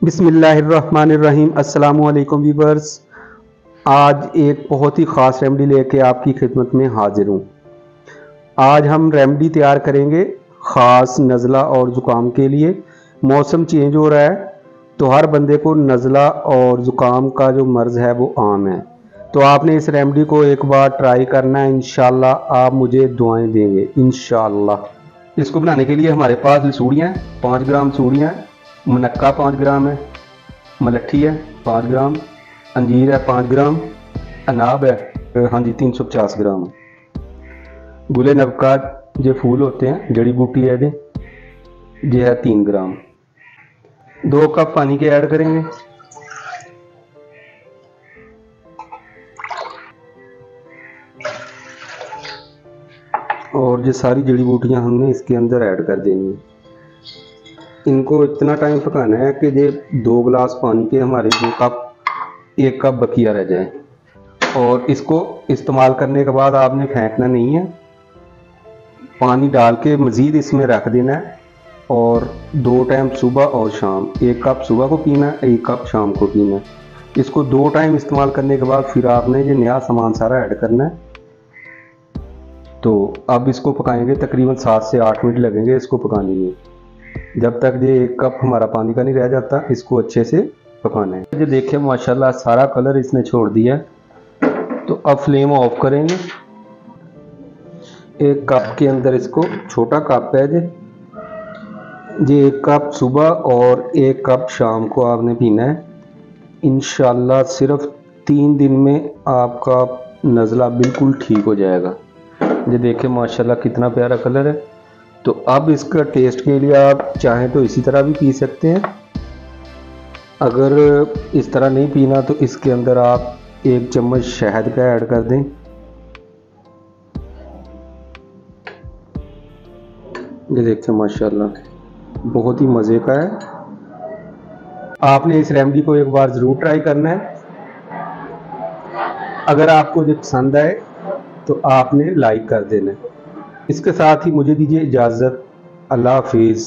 बिस्मिल्लाहिर्रहमानिर्रहीम। अस्सलामुअलैकुम व्यूअर्स। आज एक बहुत ही ख़ास रेमेडी लेके आपकी खिदमत में हाजिर हूँ। आज हम रेमेडी तैयार करेंगे ख़ास नज़ला और ज़ुकाम के लिए। मौसम चेंज हो रहा है तो हर बंदे को नज़ला और ज़ुकाम का जो मर्ज़ है वो आम है। तो आपने इस रेमेडी को एक बार ट्राई करना है, इंशाल्लाह आप मुझे दुआएं देंगे इंशाल्लाह। इसको बनाने के लिए हमारे पास लसूड़ियाँ 5 ग्राम सूड़ियाँ, मुनक्का 5 ग्राम है, मलट्ठी है 5 ग्राम, अंजीर है 5 ग्राम, अनाब है हाँ जी 350 ग्राम, गुले नबका जो फूल होते हैं जड़ी बूटी है ये है 3 ग्राम। 2 कप पानी के ऐड करेंगे। और ये सारी जड़ी बूटियां हमने इसके अंदर ऐड कर देनी है। इनको इतना टाइम पकाना है कि ये 2 गिलास पानी के हमारे 1 कप बकिया रह जाए। और इसको इस्तेमाल करने के बाद आपने फेंकना नहीं है, पानी डाल के मज़ीद इसमें रख देना है। और 2 टाइम सुबह और शाम, 1 कप सुबह को पीना है, 1 कप शाम को पीना है। इसको 2 टाइम इस्तेमाल करने के बाद फिर आपने ये नया सामान सारा ऐड करना है। तो अब इसको पकाएंगे, तकरीबन 7 से 8 मिनट लगेंगे इसको पकाने में। जब तक ये 1 कप हमारा पानी का नहीं रह जाता, इसको अच्छे से पकाना है। ये देखिए माशाल्लाह सारा कलर इसने छोड़ दिया। तो अब फ्लेम ऑफ करेंगे। 1 कप के अंदर इसको, छोटा कप है ये 1 कप सुबह और 1 कप शाम को आपने पीना है। इंशाल्लाह सिर्फ 3 दिन में आपका नज़ला बिल्कुल ठीक हो जाएगा। ये देखिए माशाल्लाह कितना प्यारा कलर है। तो अब इसका टेस्ट के लिए आप चाहें तो इसी तरह भी पी सकते हैं। अगर इस तरह नहीं पीना तो इसके अंदर आप 1 चम्मच शहद का ऐड कर दें। ये देखिए माशाल्लाह बहुत ही मज़े का है। आपने इस रेमेडी को एक बार ज़रूर ट्राई करना है। अगर आपको ये पसंद आए तो आपने लाइक कर देना है। इसके साथ ही मुझे दीजिए इजाज़त। अल्लाह हाफिज़।